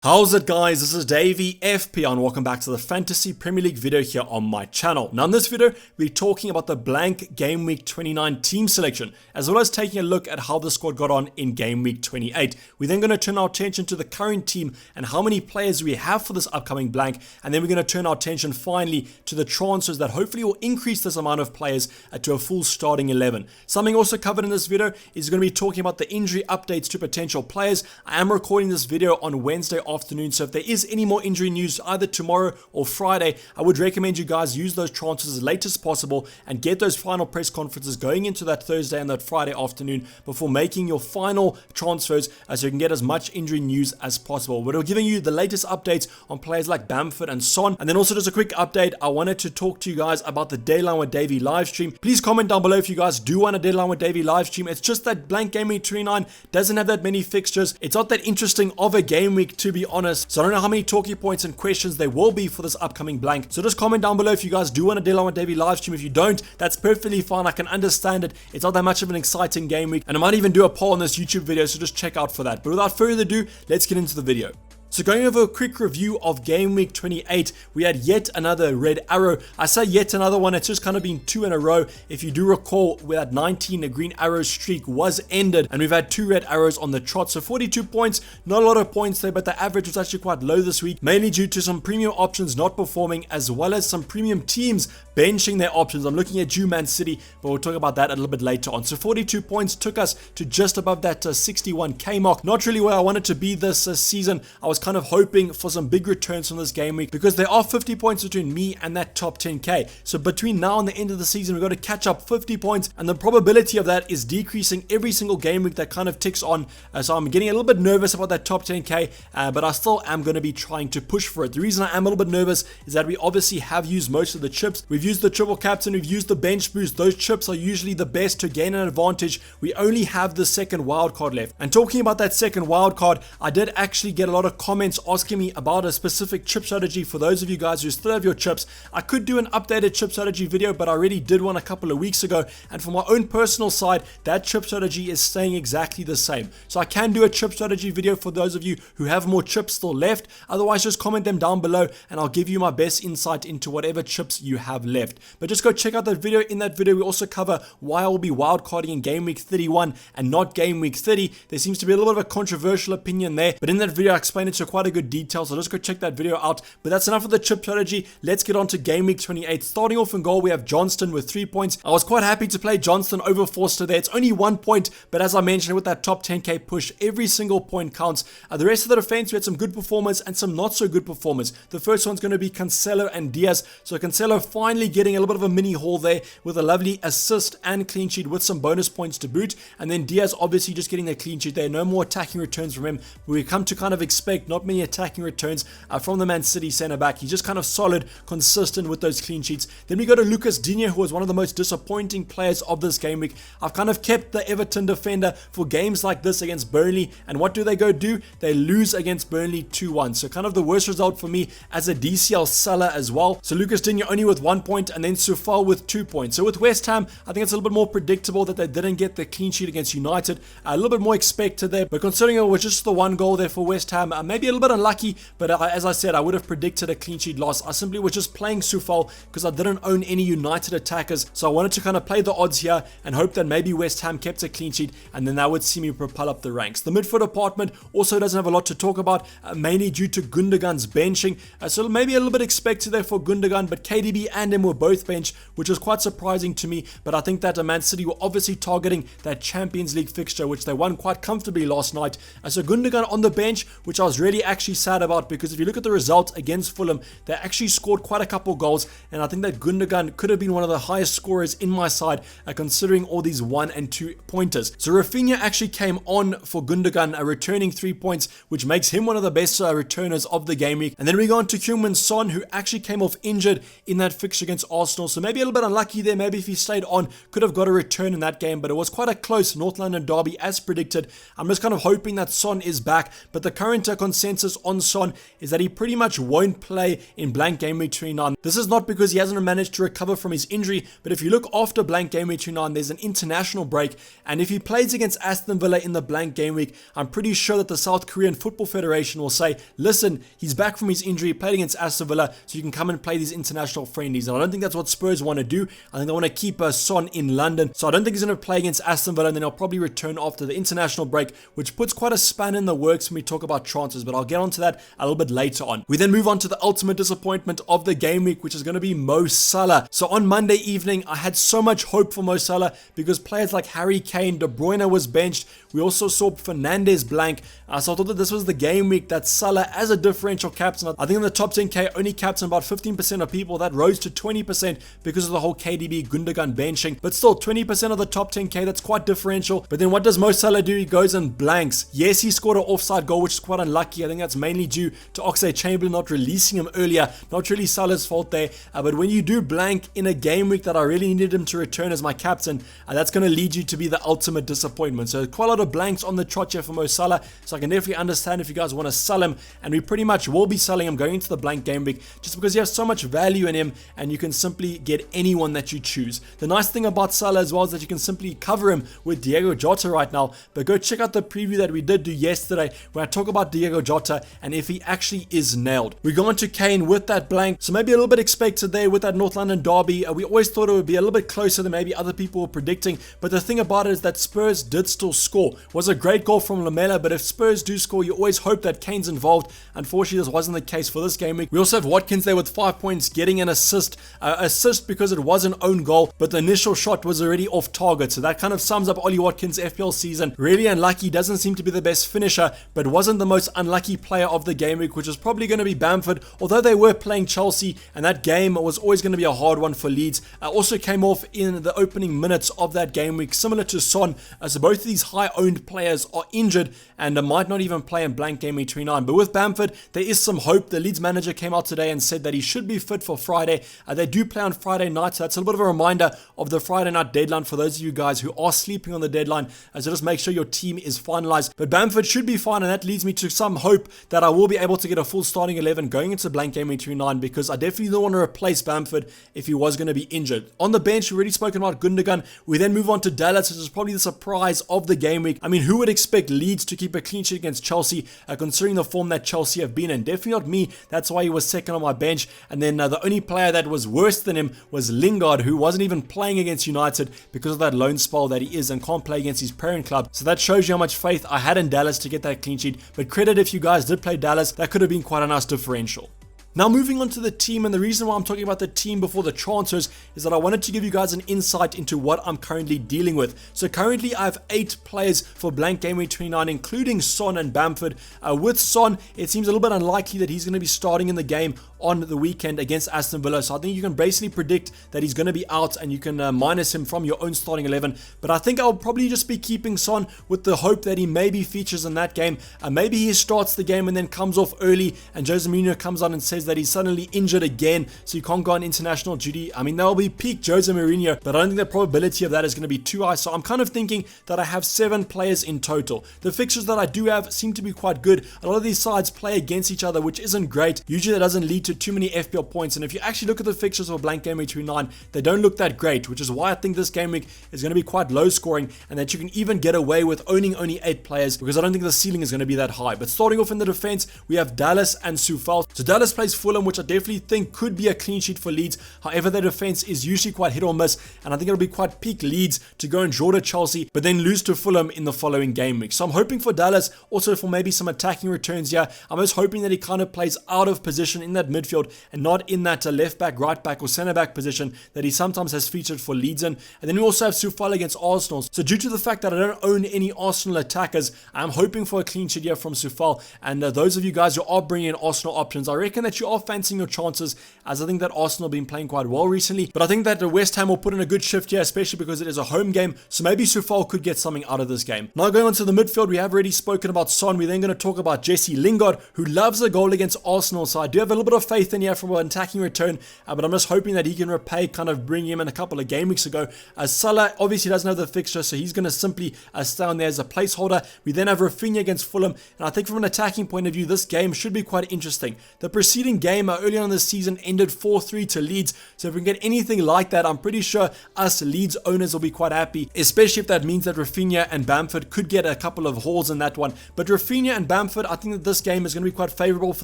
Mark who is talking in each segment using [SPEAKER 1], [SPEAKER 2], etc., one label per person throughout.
[SPEAKER 1] How's it guys, this is Dayvy FP and welcome back to the Fantasy Premier League video here on my channel. Now in this video, we're talking about the blank Gameweek 29 team selection, as well as taking a look at how the squad got on in Gameweek 28. We're then going to turn our attention to the current team and how many players we have for this upcoming blank, and then we're going to turn our attention finally to the transfers that hopefully will increase this amount of players to a full starting 11. Something also covered in this video is going to be talking about the injury updates to potential players. I am recording this video on Wednesday afternoon, so if there is any more injury news either tomorrow or Friday, I would recommend you guys use those transfers as late as possible and get those final press conferences going into that Thursday and that Friday afternoon before making your final transfers, so you can get as much injury news as possible. We're giving you the latest updates on players like Bamford and Son, and then also just a quick update, I wanted to talk to you guys about the Deadline with Dayvy live stream. Please comment down below if you guys do want a Deadline with Dayvy live stream. It's just that blank Gameweek 29 doesn't have that many fixtures. It's not that interesting of a game week, to be honest. So I don't know how many talking points and questions there will be for this upcoming blank. So just comment down below if you guys do want a Deadline with Dayvy live stream. If you don't, that's perfectly fine. I can understand it. It's not that much of an exciting game week. And I might even do a poll on this YouTube video, so just check out for that. But without further ado, let's get into the video. So going over a quick review of Game Week 28, we had yet another red arrow. I say yet another one, it's just kind of been two in a row. If you do recall, where that 19 green arrow streak was ended, and we've had two red arrows on the trot. So 42 points, not a lot of points there, but the average was actually quite low this week, mainly due to some premium options not performing, as well as some premium teams benching their options. I'm looking at Man City, but we'll talk about that a little bit later on. So 42 points took us to just above that 61k mark. Not really where I wanted to be this season. I was kind of hoping for some big returns from this game week, because there are 50 points between me and that top 10k. So between now and the end of the season, we've got to catch up 50 points, and the probability of that is decreasing every single game week that kind of ticks on. So I'm getting a little bit nervous about that top 10k, but I still am going to be trying to push for it. The reason I am a little bit nervous is that we obviously have used most of the chips. We've used the triple captain, we've used the bench boost. Those chips are usually the best to gain an advantage. We only have the second wildcard left. And talking about that second wildcard, I did actually get a lot of comments asking me about a specific chip strategy. For those of you guys who still have your chips, I could do an updated chip strategy video, but I already did one a couple of weeks ago, and for my own personal side, that chip strategy is staying exactly the same. So I can do a chip strategy video for those of you who have more chips still left. Otherwise, just comment them down below and I'll give you my best insight into whatever chips you have left. But just go check out that video. In that video, we also cover why I will be wildcarding in Game Week 31 and not Game Week 30. There seems to be a little bit of a controversial opinion there, but in that video, I explain it to quite a good detail, so just go check that video out. But that's enough of the chip strategy. Let's get on to Game Week 28. Starting off in goal, we have Johnston with 3 points. I was quite happy to play Johnston over Forster there. It's only 1 point, but as I mentioned, with that top 10k push, every single point counts. The rest of the defense, we had some good performance and some not so good performance. The first one's going to be Cancelo and Diaz. So Cancelo finally getting a little bit of a mini haul there with a lovely assist and clean sheet with some bonus points to boot. And then Diaz obviously just getting the clean sheet there. No more attacking returns from him. We come to kind of expect not many attacking returns from the Man City centre back. He's just kind of solid, consistent with those clean sheets. Then we go to Lucas Digne, who was one of the most disappointing players of this game week. I've kind of kept the Everton defender for games like this against Burnley, and what do? They lose against Burnley 2-1. So kind of the worst result for me as a DCL seller as well. So Lucas Digne only with 1 point, and then Sufal with 2 points. So with West Ham, I think it's a little bit more predictable that they didn't get the clean sheet against United. A little bit more expected there, but considering it was just the 1 goal there for West Ham, maybe a little bit unlucky, but as I said, I would have predicted a clean sheet loss. I simply was just playing Sufal because I didn't own any United attackers, so I wanted to kind of play the odds here and hope that maybe West Ham kept a clean sheet, and then that would see me propel up the ranks. The midfield department also doesn't have a lot to talk about, mainly due to Gundogan's benching, so maybe a little bit expected there for Gundogan, but KDB and him were both benched, which was quite surprising to me. But I think that Man City were obviously targeting that Champions League fixture, which they won quite comfortably last night. So Gundogan on the bench, which I was really actually sad about, because if you look at the result against Fulham, they actually scored quite a couple goals, and I think that Gundogan could have been one of the highest scorers in my side, considering all these 1 and 2 pointers. So Rafinha actually came on for Gundogan, returning 3 points, which makes him one of the best returners of the game week. And then we go on to Heung-min Son, who actually came off injured in that fixture against Arsenal, so maybe a little bit unlucky there. Maybe if he stayed on, could have got a return in that game, but it was quite a close North London derby as predicted. I'm just kind of hoping that Son is back, but the current consensus on Son is that he pretty much won't play in blank game week 29. This is not because he hasn't managed to recover from his injury, but if you look after blank game week 29, there's an international break, and if he plays against Aston Villa in the blank game week, I'm pretty sure that the South Korean Football Federation will say, listen, he's back from his injury, played against Aston Villa, so you can come and play these international friendlies. And I don't think that's what Spurs want to do. I think they want to keep Son in London, so I don't think he's going to play against Aston Villa, and then he'll probably return after the international break, which puts quite a span in the works when we talk about transfers, but I'll get onto that a little bit later on. We then move on to the ultimate disappointment of the game week, which is going to be Mo Salah. So on Monday evening, I had so much hope for Mo Salah because players like Harry Kane, De Bruyne was benched. We also saw Fernandes blank. So I thought that this was the game week that Salah, as a differential captain, I think in the top 10k, only captain about 15% of people. That rose to 20% because of the whole KDB Gundogan benching. But still, 20% of the top 10k, that's quite differential. But then what does Mo Salah do? He goes and blanks. Yes, he scored an offside goal, which is quite unlucky. I think that's mainly due to Oxlade-Chamberlain not releasing him earlier. Not really Salah's fault there. But when you do blank in a game week that I really needed him to return as my captain, that's going to lead you to be the ultimate disappointment. So quite a lot of blanks on the trot here for Mo Salah. So I can definitely understand if you guys want to sell him. And we pretty much will be selling him going into the blank game week just because you have so much value in him and you can simply get anyone that you choose. The nice thing about Salah as well is that you can simply cover him with Diogo Jota right now. But go check out the preview that we did do yesterday where I talk about Diogo Jota and if he actually is nailed. We go on to Kane with that blank. So maybe a little bit expected there with that North London derby. We always thought it would be a little bit closer than maybe other people were predicting. But the thing about it is that Spurs did still score. It was a great goal from Lamela, but if Spurs do score, you always hope that Kane's involved. Unfortunately, this wasn't the case for this game week. We also have Watkins there with 5 points, getting an assist. Assist because it was an own goal, but the initial shot was already off target. So that kind of sums up Ollie Watkins' FPL season. Really unlucky, doesn't seem to be the best finisher, but wasn't the most unlucky player of the game week, which was probably going to be Bamford, although they were playing Chelsea, and that game was always going to be a hard one for Leeds. Also came off in the opening minutes of that game week, similar to Son. So both of these high-owned players are injured and might not even play in blank game week 29. But with Bamford, there is some hope. The Leeds manager came out today and said that he should be fit for Friday. They do play on Friday night, so that's a little bit of a reminder of the Friday night deadline for those of you guys who are sleeping on the deadline. So just make sure your team is finalized. But Bamford should be fine, and that leads me to some hope that I will be able to get a full starting 11 going into blank game week 29, because I definitely don't want to replace Bamford if he was going to be injured. On the bench, we've already spoken about Gundogan. We then move on to Dallas, which is probably the surprise of the game week. I mean, who would expect Leeds to keep a clean sheet against Chelsea, considering the form that Chelsea have been in? Definitely not me. That's why he was second on my bench. And then the only player that was worse than him was Lingard, who wasn't even playing against United because of that loan spell that he is and can't play against his parent club. So that shows you how much faith I had in Dallas to get that clean sheet. But credit if you guys did play Dallas, that could have been quite a nice differential. Now moving on to the team, and the reason why I'm talking about the team before the transfers is that I wanted to give you guys an insight into what I'm currently dealing with. So currently I have 8 players for blank game week 29, including Son and Bamford. With Son, it seems a little bit unlikely that he's going to be starting in the game on the weekend against Aston Villa. So I think you can basically predict that he's going to be out and you can minus him from your own starting 11. But I think I'll probably just be keeping Son with the hope that he maybe features in that game. Maybe he starts the game and then comes off early and Jose Mourinho comes on and says that he's suddenly injured again, so you can't go on international duty. I mean, that will be peak Jose Mourinho, but I don't think the probability of that is going to be too high. So I'm kind of thinking that I have 7 players in total. The fixtures that I do have seem to be quite good. A lot of these sides play against each other, which isn't great. Usually that doesn't lead to too many FPL points, and if you actually look at the fixtures for blank game week 29, they don't look that great, which is why I think this game week is going to be quite low scoring, and that you can even get away with owning only 8 players, because I don't think the ceiling is going to be that high. But starting off in the defense, we have Dallas and Soufal. So Dallas plays Fulham, which I definitely think could be a clean sheet for Leeds. However, their defense is usually quite hit or miss, and I think it'll be quite peak Leeds to go and draw to Chelsea, but then lose to Fulham in the following game week. So I'm hoping for Dallas, also for maybe some attacking returns here. I'm just hoping that he kind of plays out of position in that midfield and not in that left back, right back, or centre back position that he sometimes has featured for Leeds in. And then we also have Soufal against Arsenal. So due to the fact that I don't own any Arsenal attackers, I'm hoping for a clean sheet here from Soufal. And those of you guys who are bringing in Arsenal options, I reckon that that you are fancying your chances, as I think that Arsenal have been playing quite well recently. But I think that the West Ham will put in a good shift here, especially because it is a home game. So maybe Sufal could get something out of this game. Now going on to the midfield, we have already spoken about Son. We're then going to talk about Jesse Lingard, who loves a goal against Arsenal. So I do have a little bit of faith in here from an attacking return, but I'm just hoping that he can repay kind of bringing him in a couple of game weeks ago. Salah obviously doesn't have the fixture, so he's going to simply stay on there as a placeholder. We then have Rafinha against Fulham, and I think from an attacking point of view, this game should be quite interesting. The preceding game earlier on this season ended 4-3 to Leeds, so if we can get anything like that, I'm pretty sure us Leeds owners will be quite happy, especially if that means that Rafinha and Bamford could get a couple of hauls in that one. But Rafinha and Bamford, I think that this game is going to be quite favourable for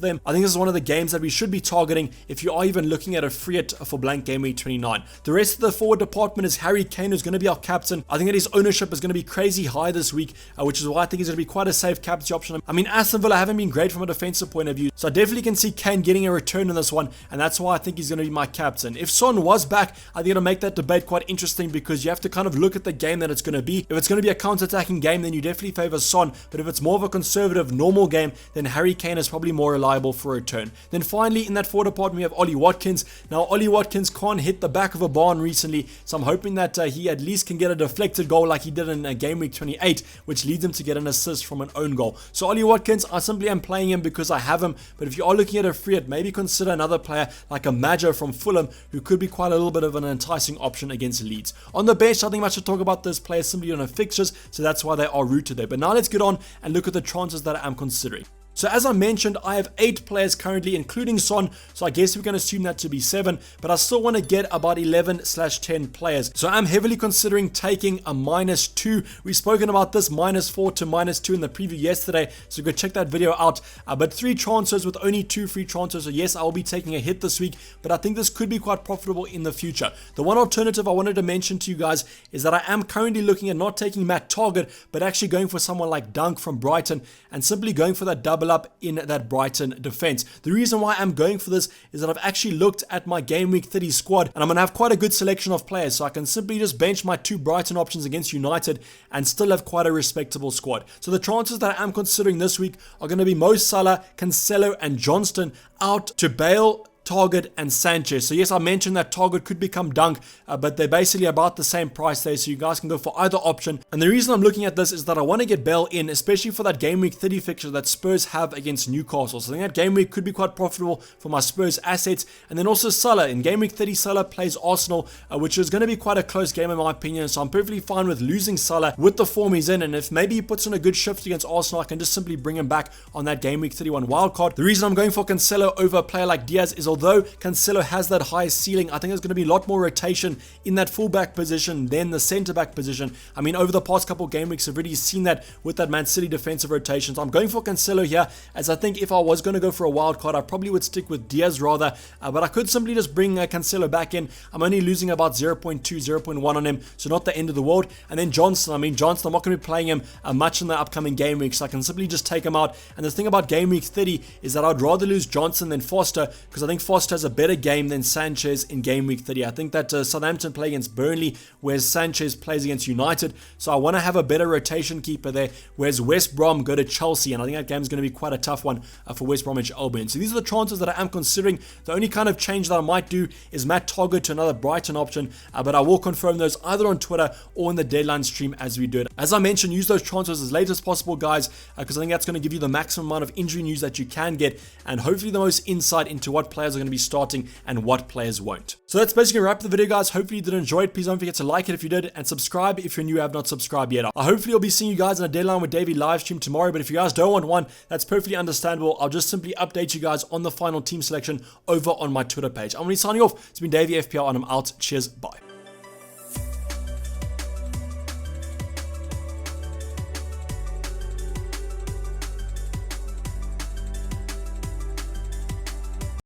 [SPEAKER 1] them. I think this is one of the games that we should be targeting if you are even looking at a free hit for blank game week 29. The rest of the forward department is Harry Kane, who's going to be our captain. I think that his ownership is going to be crazy high this week, which is why I think he's going to be quite a safe captaincy option. I mean, Aston Villa haven't been great from a defensive point of view, so I definitely can see Kane getting a return in this one, and that's why I think he's going to be my captain. If Son was back, I think it'll make that debate quite interesting, because you have to kind of look at the game that it's going to be. If it's going to be a counter-attacking game, then you definitely favour Son, but if it's more of a conservative, normal game, then Harry Kane is probably more reliable for a return. Then finally, in that forward department, we have Ollie Watkins. Now, Ollie Watkins can't hit the back of a barn recently, so I'm hoping that he at least can get a deflected goal like he did in game week 28, which leads him to get an assist from an own goal. So Ollie Watkins, I simply am playing him because I have him, but if you are looking at a free hit, maybe consider another player like a Majo from Fulham, who could be quite a little bit of an enticing option against Leeds. On the bench, nothing much to talk about. Those players simply on the fixtures, so that's why they are rooted there. But now let's get on and look at the transfers that I am considering. So as I mentioned, I have 8 players currently, including Son, so I guess we can assume that to be 7, but I still want to get about 11/10 players. So I'm heavily considering taking a -2. We've spoken about this -4 to -2 in the preview yesterday, so go check that video out. But 3 transfers with only 2 free transfers, so yes, I will be taking a hit this week, but I think this could be quite profitable in the future. The one alternative I wanted to mention to you guys is that I am currently looking at not taking Matt Targett, but actually going for someone like Dunk from Brighton, and simply going for that double up in that Brighton defense. The reason why I'm going for this is that I've actually looked at my game week 30 squad, and I'm going to have quite a good selection of players, so I can simply just bench my 2 Brighton options against United and still have quite a respectable squad. So the transfers that I am considering this week are going to be Mo Salah, Cancelo and Johnston out to Bale, Target and Sanchez. So yes, I mentioned that Target could become Dunk, but they're basically about the same price there, so you guys can go for either option. And the reason I'm looking at this is that I want to get Bale in, especially for that game week 30 fixture that Spurs have against Newcastle. So I think that game week could be quite profitable for my Spurs assets. And then also Salah. In game week 30, Salah plays Arsenal, which is going to be quite a close game in my opinion, so I'm perfectly fine with losing Salah with the form he's in, and if maybe he puts in a good shift against Arsenal, I can just simply bring him back on that game week 31 wildcard. The reason I'm going for Cancelo over a player like Diaz is, although Cancelo has that high ceiling, I think there's going to be a lot more rotation in that fullback position than the centre back position. I mean, over the past couple game weeks, I've already seen that with that Man City defensive rotations. I'm going for Cancelo here, as I think if I was going to go for a wild card, I probably would stick with Diaz rather, but I could simply just bring Cancelo back in. I'm only losing about 0.2, 0.1 on him, so not the end of the world. And then Johnson, I'm not going to be playing him much in the upcoming game week, so I can simply just take him out. And the thing about game week 30 is that I'd rather lose Johnson than Foster, because I think Foster has a better game than Sanchez in game week 30. I think that Southampton play against Burnley, whereas Sanchez plays against United, so I want to have a better rotation keeper there, whereas West Brom go to Chelsea, and I think that game is going to be quite a tough one for West Bromwich Albion. So these are the transfers that I am considering. The only kind of change that I might do is Matt Target to another Brighton option, but I will confirm those either on Twitter or in the deadline stream as we do it. As I mentioned, use those transfers as late as possible, guys, because I think that's going to give you the maximum amount of injury news that you can get, and hopefully the most insight into what players are going to be starting and what players won't. So that's basically wrap the video, guys. Hopefully you did enjoy it. Please don't forget to like it if you did, and subscribe if you're new and have not subscribed yet. I hopefully will be seeing you guys on a Deadline with Dayvy live stream tomorrow, but if you guys don't want one, that's perfectly understandable. I'll just simply update you guys on the final team selection over on my Twitter page. I'm going to be signing off. It's been Dayvy FPL, and I'm out. Cheers, bye.